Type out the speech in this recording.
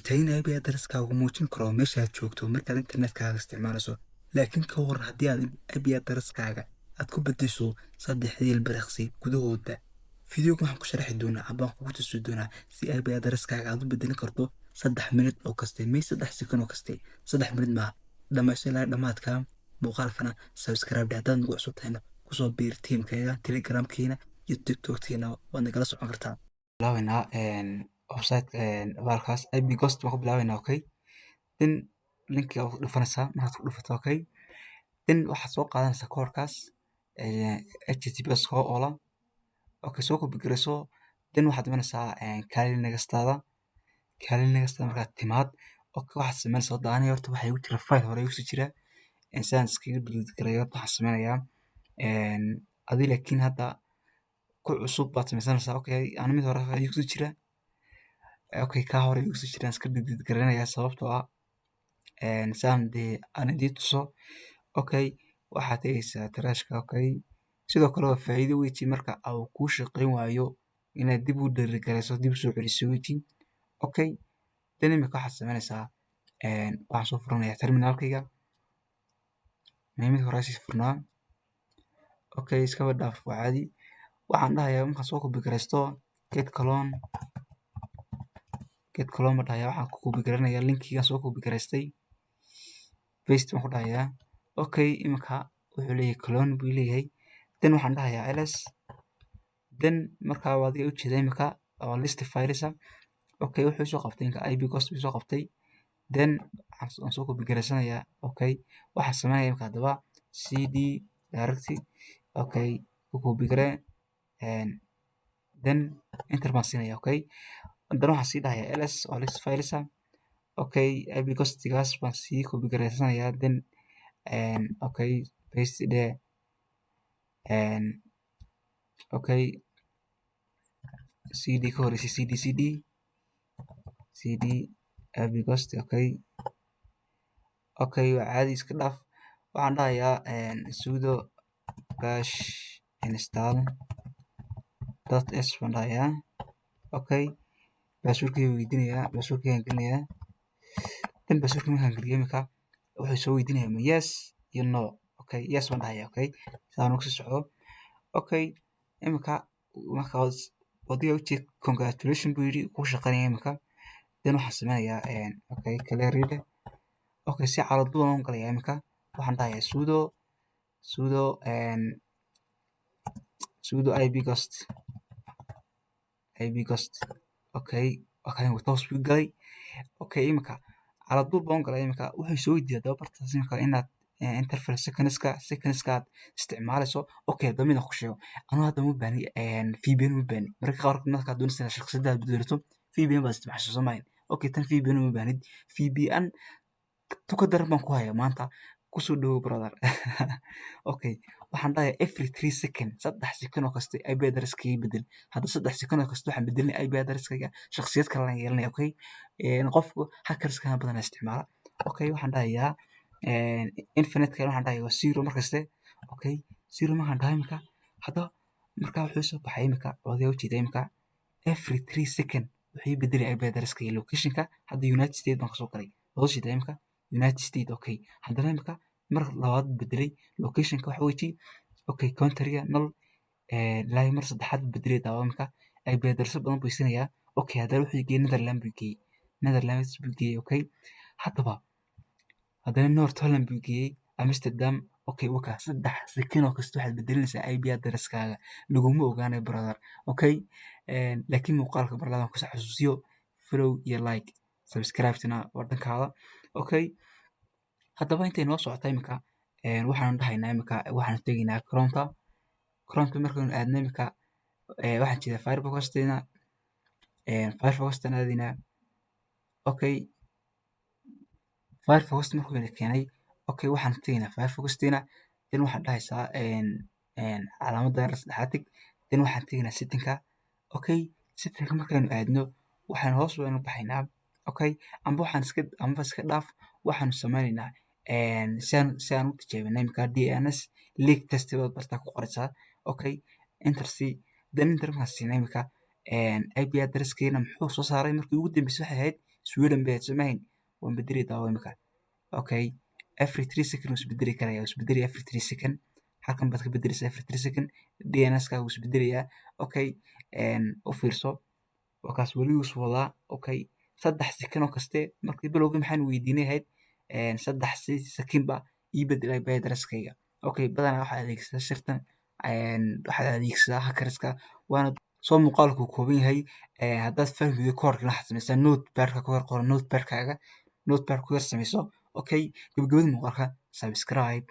China IP addresskaagu muujin karo meeshaad joogto markaad internetkaaga isticmaalayso. Laakiin ka waran haddii aad IP addresskaaga aad ku beddesho 3 ilbiriqsi gudahooda. Fiidiyowga waxaan ku sharaxi doonaa ama waan kugu tusi doonaa si IP addresskaaga aad u beddelin karto 3 minute oo kaste, 3 second oo kaste, 3 minute ma dhamayso ilaa dhamaadka muuqaalkana subscribe haddaad nagu cusub tahayna kusoo biir teamkayga Telegramkiina iyo TikTokkiina waad nagala socon kartaa. Bilaaweynaa website balkaas IP Ghost waan ku bilaaweynaa. Okay, then linkiga ku dhufanaysaa. Markaad ku dhufato okay, then waxaad soo qaadanaysaa koodhkaas https oola. Okay, soo copy garayso, then waxaad imanaysaa Kaalin Nagastaada markaad timaad. Okay, waxaad samaynaysaa hadda aniga horta waxaa igu jira file hore igu sii jira sidaan iskaga delete gareeyo. Horta waxaan sameynayaa adii laakiin hadda ku cusub baad sameysanaysaa. Okay, ani mid hore igu sii jira. Okay, ka hore igu sii jiraan iska delete gareynayaa sababtoo ah saan dee aan idin tuso. Okay, waxaad tagaysaa trashka. Okay, sidoo kale waa faa'iido weyti marka uu kuu shaqeyn waayo inaad dib u delete gareyso, dib u soo celiso weyti. Okay, then imika waxaad sameynaysaa waxaan soo furanayaa terminalkayga. Mid hore sii furnaa. Okay, iska dhaaf waa caadi. Waxaan dhahayaa markaan soo copy garaysto get clone ma dhahayaa. Waxaan ku copy garanayaa linkiga soo copy garaystay, paste waan ku dhahayaa. Okay, imika wuxuu leeyahay clone buu leeyahay. Then waxaan dhahayaa ls, then markaa waa adiga u jeeda imika oo list files. Okay, wuxuu soo qabtay IP Ghost soo qabtay. Then waxaan soo copy garaysanayaa. Okay, waxaan sameynayaa imika hadaba cd directory. Okay, ku copy garee then enter baan siinayaa. Okay, haddana waxaan sii dhahayaa ls oo list files. Okay, IP Ghostigaas baan sii copy garaysanayaa. Then okay, paste there. Okay, cd ka horreysay cd IP Ghost. Okay, waa caadi iska dhaaf. Waxaan dhahayaa sudo bash install .s baan dhahayaa. Okay, passwordkayga weydiinayaa, passwordkaygaan gelinayaa. Then passwordka markaan geliyo imika wuxuu soo weydiinayaa ma yes iyo no. Okay, yes baan dhahayaa. Okay, saan ugu sii socdo. Okay, imika markaas adiga u jeed congratulations buu yiri ku shaqeynaya imika. Then waxaan sameynayaa okay, clear read. Okay, si calaamad waan galayaa imika. Waxaan dhahayaa sudo IP Ghost. Okay, toos buu galay. Okay, imika calaamad baan galay imika. Wuxuu soo weydiiyay hadaba bartaas imika inaad interval secondska aad isticmaalayso. Okay, hadaba mid aan ku sheego anigu hadda ma baahni VPN ma baahni. Mararka qaar markaad doonayso inaad shaqsidaada bedelato VPN baad isticmaashaa Soomaaliya. Okay, tan VPN ma baahnid. VPN tuka daran baan ku hayaa maanta kusoo dhawow brother. Okay, waxaan dhahayaa every 3 second 3 second oo kasta IP addresskayga bedel. Hadda 3 second oo kasta waxaan bedelinayaa IP addresskayga shakhsiyad kale aan yeelanayaa. Okay, qofku hackerskana badanaa isticmaala. Okay, waxaan dhahayaa infinite-ka waxaan dhahayaa waa 0 markaste. Okay, 0 markaan dhahay imika hadda markaa wuxuu soo baxay imika adiga u jeeda imika every 3 second wuxuu bedelay IP addresskayga location-ka. Hadda United States baan kasoo galay. Waa u jeeda imika United States. Okay, haddana imika mar labaad bedelay location-ka waxa weeye okay, country-ga null ilaa mar saddexaad bedelay daawo imika IP address badan buu siinayaa. Okay, haddana wuxuu geeyay Netherlands buu geeyay. Okay, haddana North Holland buu geeyay Amsterdam. Okay, waka 3 second oo kasta waxaad bedelinaysaa IP addresskaaga laguma ogaanayo brother. Okay, laakiin muuqaalka barladan ku xasuusiyo follow iyo like subscribe-tana waa dhankaada. Okay, haddaba intay noo socotay imika waxaan dhahaynaa imika waxaan tegaynaa Chrome markaan aadno imika waxaan jeedaa Firefox-teena aadaynaa. Okay, Firefox markuu ina keenay. Okay, waxaan tegaynaa Firefox-teena. Then waxaan dhahaysaa calaamadda yar saddexaad tig. Then waxaan tegaynaa setting-ka. Okay, setting-ka markaan aadno waxaan hoos u baxaynaa. Okay, amba iska dhaaf waxaan sameynaynaa si aan u tijaabinay imika DNS leak test baad bartaa ku qoraysaa. Okay, enter c. Then enter markaan siinay imika IP address-keena muxuu soo saaray markii ugu dambeysay waxay ahayd Sweden bay samayn waan bedeli daawo imika okay every 3 seconds wuu isbedeli karaya isbedeli every 3 seconds halkan baad ka bedelaysaa every 3 seconds DNS ka wuu isbedelayaa okay u fiirso wakaas weli wuu wadaa okay 3 second oo kaste markii bilowgii maxaan weydiinayd 3 second ba ii bedelay bay addresskayga okay badanaa waxaad adeegsataa sirtan waxaad adeegsataa hackerska waana soo muuqaalku kooban yahay haddaad fahmido koorka waxaad samaysaa notepad-ka ku yar qoran notepad-kaaga notepad ku yar samayso okay gabagabada muuqaalka subscribe